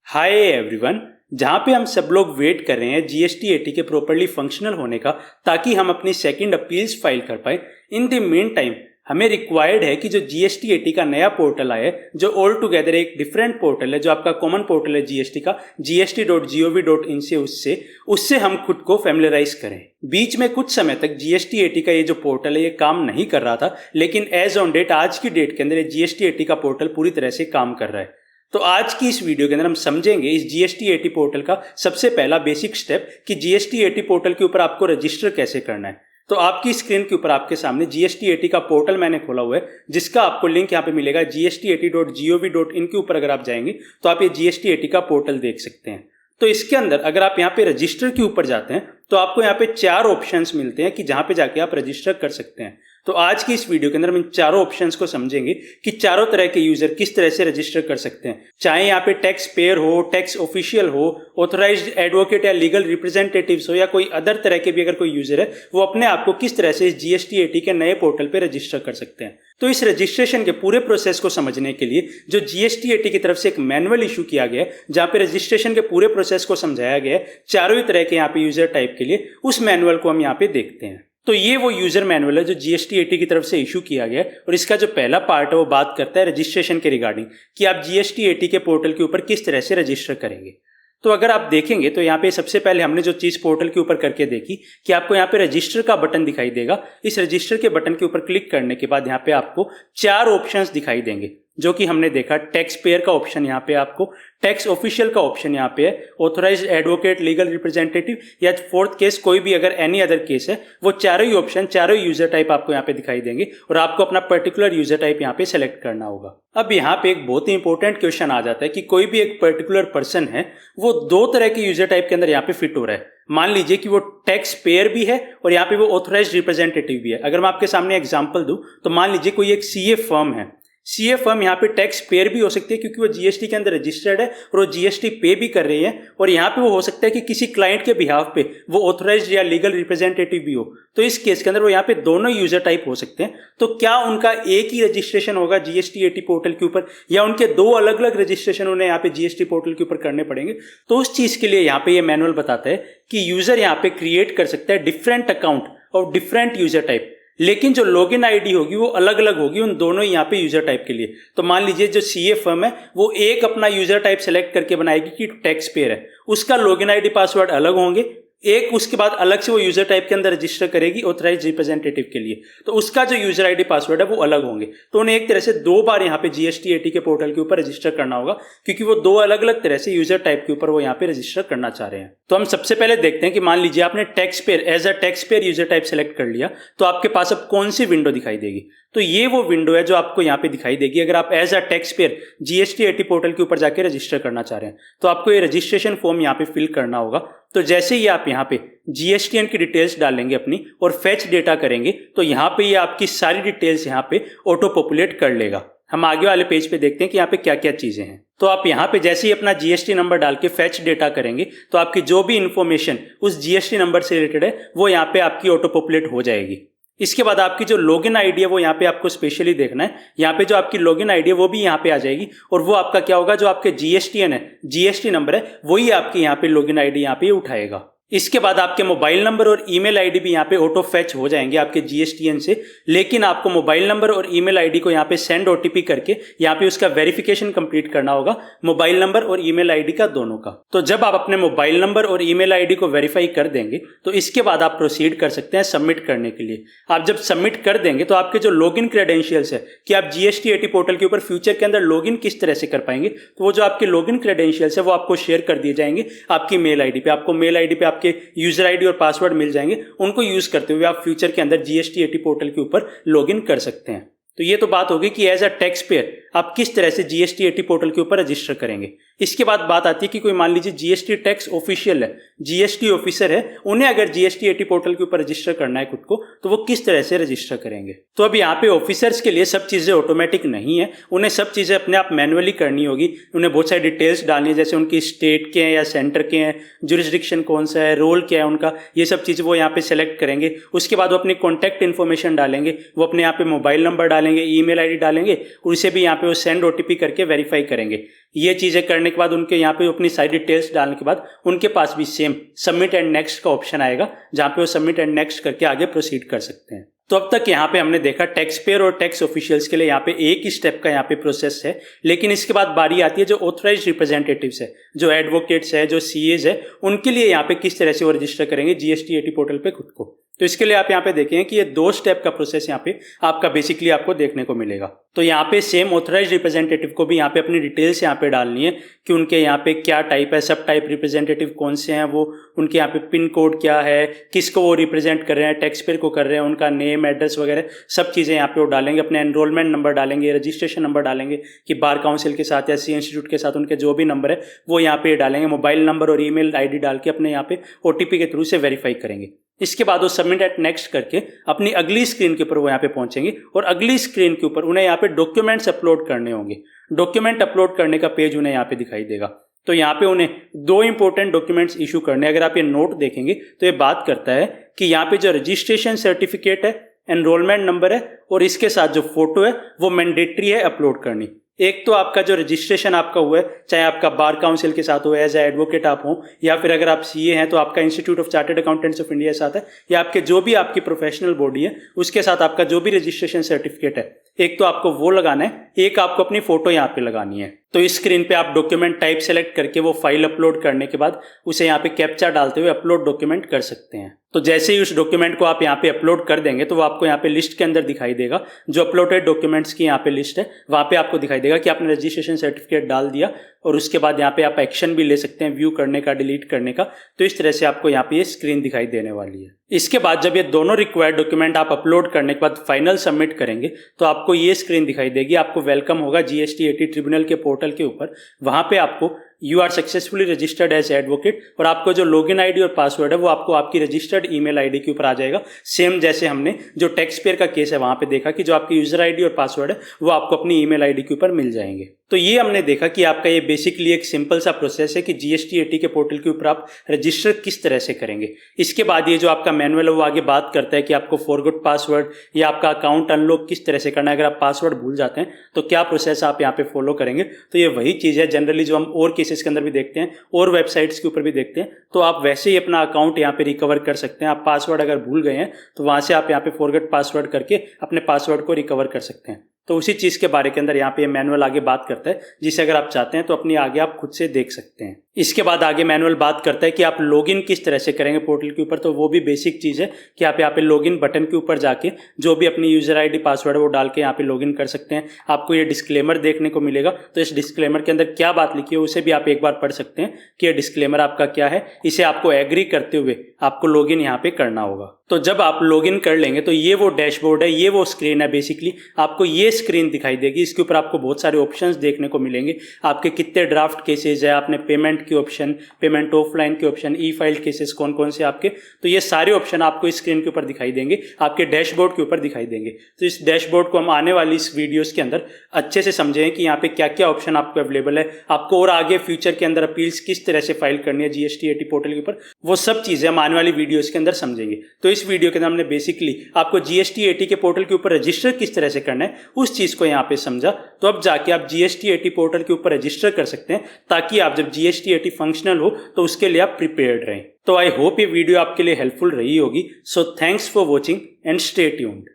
Hi everyone. जहाँ पे हम सब लोग वेट कर रहे हैं जीएसटी एटी के प्रॉपर्ली फंक्शनल होने का, ताकि हम अपनी सेकंड अपील्स फाइल कर पाए। इन द मेन टाइम हमें रिक्वायर्ड है कि जो जीएसटी एटी का नया पोर्टल आया है, जो ऑल टुगेदर एक डिफरेंट पोर्टल है, जो आपका कॉमन पोर्टल है जीएसटी का, gst.gov.in से उससे हम खुद को फैमिलियराइज करें। बीच में कुछ समय तक जीएसटी एटी का ये जो पोर्टल है ये काम नहीं कर रहा था, लेकिन एज ऑन डेट, आज की डेट के अंदर जीएसटी एटी का पोर्टल पूरी तरह से काम कर रहा है। तो आज की इस वीडियो के अंदर हम समझेंगे इस जीएसटी एटी पोर्टल का सबसे पहला बेसिक स्टेप कि जीएसटी एटी पोर्टल के ऊपर आपको रजिस्टर कैसे करना है। तो आपकी स्क्रीन के ऊपर आपके सामने जीएसटी एटी का पोर्टल मैंने खोला हुआ है, जिसका आपको लिंक यहाँ पे मिलेगा gst80.gov.in के ऊपर। अगर आप जाएंगे तो आप ये जीएसटी एटी का पोर्टल देख सकते हैं। तो इसके अंदर अगर आप यहाँ पे रजिस्टर के ऊपर जाते हैं तो आपको यहाँ पे 4 ऑप्शंस मिलते हैं कि जहाँ पे जाके आप रजिस्टर कर सकते हैं। तो आज की इस वीडियो के अंदर हम इन चारों ऑप्शंस को समझेंगे कि चारों तरह के यूजर किस तरह से रजिस्टर कर सकते हैं। चाहे यहाँ पे टैक्स पेयर हो, टैक्स ऑफिशियल हो, ऑथराइज्ड एडवोकेट या लीगल रिप्रेजेंटेटिव्स हो, या कोई अदर तरह के भी अगर कोई यूजर है, वो अपने आप को किस तरह से इस जीएसटी एटी के नए पोर्टल पे रजिस्टर कर सकते हैं। तो इस रजिस्ट्रेशन के पूरे प्रोसेस को समझने के लिए जो जीएसटी एटी की तरफ से एक मैनुअल इशू किया गया है, जहाँ पे रजिस्ट्रेशन के पूरे प्रोसेस को समझाया गया है चारों ही तरह के यहाँ पे यूजर टाइप के लिए, उस मैनुअल को हम यहाँ पे देखते हैं। तो ये वो यूजर मैनुअल है जो जीएसटी एटी की तरफ से इशू किया गया है, और इसका जो पहला पार्ट है वो बात करता है रजिस्ट्रेशन के रिगार्डिंग कि आप जीएसटी एटी के पोर्टल के ऊपर किस तरह से रजिस्टर करेंगे। तो अगर आप देखेंगे तो यहाँ पे सबसे पहले हमने जो चीज पोर्टल के ऊपर करके देखी कि आपको यहाँ पे रजिस्टर का बटन दिखाई देगा। इस रजिस्टर के बटन के ऊपर क्लिक करने के बाद यहाँ पे आपको 4 ऑप्शंस दिखाई देंगे, जो कि हमने देखा टैक्स पेयर का ऑप्शन यहाँ पे आपको, टैक्स ऑफिशियल का ऑप्शन यहाँ पे है, ऑथराइज्ड एडवोकेट, लीगल रिप्रेजेंटेटिव, या फोर्थ केस कोई भी अगर एनी अदर केस है, वो चारों ही ऑप्शन, चारों यूजर टाइप आपको यहाँ पे दिखाई देंगे, और आपको अपना पर्टिकुलर यूजर टाइप यहाँ पे सेलेक्ट करना होगा। अब यहाँ पे एक बहुत ही इंपॉर्टेंट क्वेश्चन आ जाता है कि कोई भी एक पर्टिकुलर पर्सन है, वो 2 तरह के यूजर टाइप के अंदर यहाँ पे फिट हो रहा है। मान लीजिए कि वो टैक्स पेयर भी है और यहाँ पे वो ऑथराइज्ड रिप्रेजेंटेटिव भी है। अगर मैं आपके सामने एग्जांपल दूं तो मान लीजिए कोई एक सीए फर्म है। सीए फर्म यहाँ पे टैक्स पेयर भी हो सकती है क्योंकि वो जीएसटी के अंदर रजिस्टर्ड है और वो जीएसटी पे भी कर रही है, और यहाँ पे वो हो सकता है कि किसी क्लाइंट के बिहाफ पे वो ऑथराइज्ड या लीगल रिप्रेजेंटेटिव भी हो। तो इस केस के अंदर वो यहाँ पे दोनों यूजर टाइप हो सकते हैं। तो क्या उनका एक ही रजिस्ट्रेशन होगा जीएसटी एटी पोर्टल के ऊपर, या उनके 2 अलग अलग रजिस्ट्रेशन उन्हें यहाँ पे जीएसटी पोर्टल के ऊपर करने पड़ेंगे? तो उस चीज के लिए यहाँ पे ये मैनुअल बताता है कि यूजर यहाँ पे क्रिएट कर सकता है डिफरेंट अकाउंट और डिफरेंट यूजर टाइप, लेकिन जो लॉगिन आईडी होगी वो अलग अलग होगी उन दोनों यहाँ पे यूजर टाइप के लिए। तो मान लीजिए जो सीए फर्म है वो एक अपना यूजर टाइप सेलेक्ट करके बनाएगी कि टैक्स पेयर है, उसका लॉगिन आईडी पासवर्ड अलग होंगे। एक उसके बाद अलग से वो यूजर टाइप के अंदर रजिस्टर करेगी ऑथराइज्ड रिप्रेजेंटेटिव के लिए, तो उसका जो यूजर आईडी पासवर्ड है वो अलग होंगे। तो उन्हें एक तरह से 2 बार यहाँ पे जीएसटी एटी के पोर्टल के ऊपर रजिस्टर करना होगा, क्योंकि वो 2 अलग अलग तरह से यूजर टाइप के ऊपर वो यहाँ पे रजिस्टर करना चाह रहे हैं। तो हम सबसे पहले देखते हैं कि मान लीजिए आपने taxpayer as a taxpayer user type select कर लिया, तो आपके पास अब कौन सी विंडो दिखाई देगी? तो ये वो विंडो है जो आपको यहाँ पे दिखाई देगी अगर आप as a taxpayer GST at portal के ऊपर जाके रजिस्टर करना चाह रहे हैं। तो आपको ये रजिस्ट्रेशन फॉर्म यहाँ पे फिल करना होगा। तो जैसे ही आप यहाँ पे जीएसटीएन की डिटेल्स डालेंगे अपनी और फेच डेटा करेंगे, तो यहाँ पे ये आपकी सारी डिटेल्स यहाँ पे ऑटो पॉपुलेट कर लेगा। हम आगे वाले पेज पे देखते हैं कि यहाँ पे क्या क्या चीजें हैं। तो आप यहाँ पे जैसे ही अपना जीएसटी नंबर डाल के फेच डेटा करेंगे, तो आपकी जो भी इंफॉर्मेशन उस जीएसटी नंबर से रिलेटेड है वो यहाँ पे आपकी ऑटो पॉपुलेट हो जाएगी। इसके बाद आपकी जो लॉगिन आईडी है वो यहाँ पे आपको स्पेशली देखना है। यहाँ पे जो आपकी लॉगिन आईडी है वो भी यहाँ पे आ जाएगी, और वो आपका क्या होगा, जो आपके जीएसटीएन है, जीएसटी नंबर है, वही आपकी यहाँ पे लॉगिन आईडी यहाँ पे उठाएगा। इसके बाद आपके मोबाइल नंबर और ईमेल आईडी भी यहाँ पे ऑटो फैच हो जाएंगे आपके जीएसटीएन से, लेकिन आपको मोबाइल नंबर और ईमेल आईडी को यहाँ पे सेंड ओटीपी करके यहाँ पे उसका वेरिफिकेशन कंप्लीट करना होगा, मोबाइल नंबर और ईमेल आईडी का दोनों का। तो जब आप अपने मोबाइल नंबर और ईमेल आईडी को वेरीफाई कर देंगे तो इसके बाद आप प्रोसीड कर सकते हैं सबमिट करने के लिए। आप जब सबमिट कर देंगे तो आपके जो लॉगिन क्रेडेंशियल्स है कि आप जीएसटी एटी पोर्टल के ऊपर फ्यूचर के अंदर लॉगिन किस तरह से कर पाएंगे, तो वो जो आपके लॉगिन क्रेडेंशियल्स है वो आपको शेयर कर दिए जाएंगे आपकी मेल आईडी पे। आपको मेल आईडी पे आपके यूजर आईडी और पासवर्ड मिल जाएंगे, उनको यूज करते हुए आप फ्यूचर के अंदर जीएसटी एटी पोर्टल के ऊपर लॉगिन कर सकते हैं। तो ये तो बात होगी कि एज अ टैक्स पेयर आप किस तरह से जीएसटी एटी पोर्टल के ऊपर रजिस्टर करेंगे। इसके बाद बात आती है कि कोई मान लीजिए जीएसटी टैक्स ऑफिशियल है, जीएसटी ऑफिसर है, उन्हें अगर जीएसटी एटी पोर्टल के ऊपर रजिस्टर करना है खुद को, तो वो किस तरह से रजिस्टर करेंगे। तो अब यहाँ पे ऑफिसर्स के लिए सब चीजें ऑटोमेटिक नहीं है, उन्हें सब चीजें अपने आप मैनुअली करनी होगी। उन्हें बहुत सारी डिटेल्स डालनी है, जैसे उनकी स्टेट के हैं या सेंटर के हैं, जुरिस्डिक्शन कौन सा है, रोल क्या है उनका, ये सब चीजें वो यहाँ पे सेलेक्ट करेंगे। उसके बाद वो अपनी कॉन्टैक्ट इन्फॉर्मेशन डालेंगे, वो अपने यहाँ पे मोबाइल नंबर डालेंगे, ईमेल आईडी डालेंगे, उसे भी यहाँ पे वो सेंड ओटीपी करके वेरीफाई करेंगे। ये चीज़ें करने के बाद उनके यहाँ पे अपनी सारी डिटेल्स डालने के बाद उनके पास भी सेम सबमिट एंड नेक्स्ट का ऑप्शन आएगा, जहाँ पे वो सबमिट एंड नेक्स्ट करके आगे प्रोसीड कर सकते हैं। तो अब तक यहाँ पे हमने देखा टैक्स पेयर और टैक्स ऑफिशियल्स के लिए यहाँ पे एक ही स्टेप का यहाँ पे प्रोसेस है, लेकिन इसके बाद बारी आती है जो ऑथराइज्ड रिप्रेजेंटेटिव्स है, जो एडवोकेट्स है, जो सीएज है, उनके लिए यहाँ पे किस तरह से वो रजिस्टर करेंगे GST-AT पोर्टल पे खुद को। तो इसके लिए आप यहाँ पे देखें कि ये 2 स्टेप का प्रोसेस यहाँ पे आपका बेसिकली आपको देखने को मिलेगा। तो यहाँ पे सेम ऑथराइज्ड रिप्रेजेंटेटिव को भी यहाँ पे अपनी डिटेल्स यहाँ पे डालनी है कि उनके यहाँ पे क्या टाइप है, सब टाइप रिप्रेजेंटेटिव कौन से हैं, वो उनके यहाँ पे पिन कोड क्या है, किसको वो रिप्रेजेंट कर रहे हैं, टैक्स पेयर को कर रहे हैं, उनका नेम, एड्रेस वगैरह सब चीज़ें यहाँ पे वो डालेंगे, अपने एनरोलमेंट नंबर डालेंगे, रजिस्ट्रेशन नंबर डालेंगे कि बार काउंसिल के साथ या सी इंस्टीट्यूट के साथ उनके जो भी नंबर है वो यहाँ पे डालेंगे, मोबाइल नंबर और ईमेल आईडी डाल के अपने यहाँ पे OTP के थ्रू से वेरीफाई करेंगे। इसके बाद वो सबमिट एट नेक्स्ट करके अपनी अगली स्क्रीन के ऊपर वो यहाँ पे पहुंचेंगे और अगली स्क्रीन के ऊपर उन्हें यहाँ पे डॉक्यूमेंट्स अपलोड करने होंगे। डॉक्यूमेंट अपलोड करने का पेज उन्हें यहाँ पे दिखाई देगा। तो यहाँ पे उन्हें 2 इंपॉर्टेंट डॉक्यूमेंट्स इशू करने। अगर आप ये नोट देखेंगे तो ये बात करता है कि यहाँ पे जो रजिस्ट्रेशन सर्टिफिकेट है, एनरोलमेंट नंबर है और इसके साथ जो फोटो है वो मैंडेटरी है अपलोड करनी। एक तो आपका जो रजिस्ट्रेशन आपका हुआ है, चाहे आपका बार काउंसिल के साथ हो, एज ए एडवोकेट आप हो, या फिर अगर आप सीए हैं तो आपका institute of chartered accountants of India के साथ है, या आपके जो भी आपकी प्रोफेशनल बॉडी है उसके साथ आपका जो भी रजिस्ट्रेशन सर्टिफिकेट है, एक तो आपको वो लगाना है, एक आपको अपनी फोटो यहाँ पे लगानी है। तो इस स्क्रीन पे आप डॉक्यूमेंट टाइप सेलेक्ट करके वो फाइल अपलोड करने के बाद उसे यहाँ पे कैप्चा डालते हुए अपलोड डॉक्यूमेंट कर सकते हैं। तो जैसे ही उस डॉक्यूमेंट को आप यहाँ पे अपलोड कर देंगे तो वो आपको यहाँ पे लिस्ट के अंदर दिखाई देगा, जो अपलोडेड डॉक्यूमेंट्स की यहाँ पे लिस्ट है, वहाँ पे आपको दिखाई देगा कि आपने रजिस्ट्रेशन सर्टिफिकेट डाल दिया और उसके बाद यहाँ पे आप एक्शन भी ले सकते हैं, व्यू करने का, डिलीट करने का। तो इस तरह से आपको यहाँ पे ये स्क्रीन दिखाई देने वाली है। इसके बाद जब ये दोनों रिक्वायर्ड डॉक्यूमेंट आप अपलोड करने के बाद फाइनल सबमिट करेंगे तो आपको ये स्क्रीन दिखाई देगी, आपको वेलकम होगा GST-AT ट्रिब्यूनल के पोर्टल के ऊपर। वहाँ पे आपको you are successfully registered as advocate और आपको जो लॉगिन आईडी और पासवर्ड है वो आपको आपकी रजिस्टर्ड ईमेल आईडी के ऊपर आ जाएगा। सेम जैसे हमने जो टैक्स पेयर का केस है वहाँ पे देखा कि जो आपकी यूजर आईडी और पासवर्ड है वो आपको अपनी ईमेल आईडी के ऊपर मिल जाएंगे। तो ये हमने देखा कि आपका ये बेसिकली एक सिंपल सा प्रोसेस है कि GST-AT के पोर्टल के ऊपर आप रजिस्टर किस तरह से करेंगे। इसके बाद ये जो आपका मैनुअल है वो आगे बात करता है कि आपको फॉरगॉट पासवर्ड या आपका अकाउंट अनलॉक किस तरह से करना है। अगर आप पासवर्ड भूल जाते हैं तो क्या प्रोसेस आप यहाँ पे फॉलो करेंगे। तो ये वही चीज़ है जनरली जो हम और केसेस के अंदर भी देखते हैं और वेबसाइट्स के ऊपर भी देखते हैं। तो आप वैसे ही अपना अकाउंट यहाँ पे रिकवर कर सकते हैं। आप पासवर्ड अगर भूल गए हैं तो वहाँ से आप यहाँ पे फॉरगॉट पासवर्ड करके अपने पासवर्ड को रिकवर कर सकते हैं। तो उसी चीज़ के बारे के अंदर यहाँ पे ये मैनुअल आगे बात करता है, जिसे अगर आप चाहते हैं तो अपनी आगे आप खुद से देख सकते हैं। इसके बाद आगे मैनुअल बात करता है कि आप लॉगिन किस तरह से करेंगे पोर्टल के ऊपर। तो वो भी बेसिक चीज़ है कि आप यहाँ पे लॉगिन बटन के ऊपर जाके जो भी अपनी यूजर आईडी पासवर्ड है वो डाल के यहाँ पे लॉगिन कर सकते हैं। आपको ये डिस्क्लेमर देखने को मिलेगा, तो इस डिस्क्लेमर के अंदर क्या बात लिखी है उसे भी आप एक बार पढ़ सकते हैं कि ये डिस्क्लेमर आपका क्या है। इसे आपको एग्री करते हुए आपको लॉगिन यहाँ पे करना होगा। तो जब आप लॉगिन कर लेंगे तो ये वो डैशबोर्ड है, ये वो स्क्रीन है। बेसिकली आपको ये स्क्रीन दिखाई देगी, इसके ऊपर आपको बहुत सारे ऑप्शंस देखने को मिलेंगे। आपके कितने ड्राफ्ट केसेस है, आपने पेमेंट के ऑप्शन, पेमेंट ऑफलाइन के ऑप्शन, ई फाइल केसेस कौन कौन से आपके, तो ये सारे ऑप्शन आपको इस स्क्रीन के ऊपर दिखाई देंगे, आपके डैशबोर्ड के ऊपर दिखाई देंगे। तो इस डैशबोर्ड को हम आने वाली इस वीडियोस के अंदर अच्छे से समझें कि यहाँ पे क्या क्या ऑप्शन आपको अवेलेबल है, आपको और आगे फ्यूचर के अंदर अपील्स किस तरह से फाइल करनी है GST-AT पोर्टल के ऊपर, वो सब चीजें हम आने वाली वीडियोस के अंदर समझेंगे। तो इस वीडियो के अंदर हमने बेसिकली आपको GST-AT के पोर्टल के ऊपर रजिस्टर किस तरह से करना है उस चीज को यहाँ पे समझा। तो अब जाके आप GST-AT पोर्टल के ऊपर रजिस्टर कर सकते हैं, ताकि आप जब GST-AT फंक्शनल हो तो उसके लिए आप प्रिपेयर्ड रहें। तो आई होप ये वीडियो आपके लिए हेल्पफुल रही होगी। So thanks for watching and stay tuned.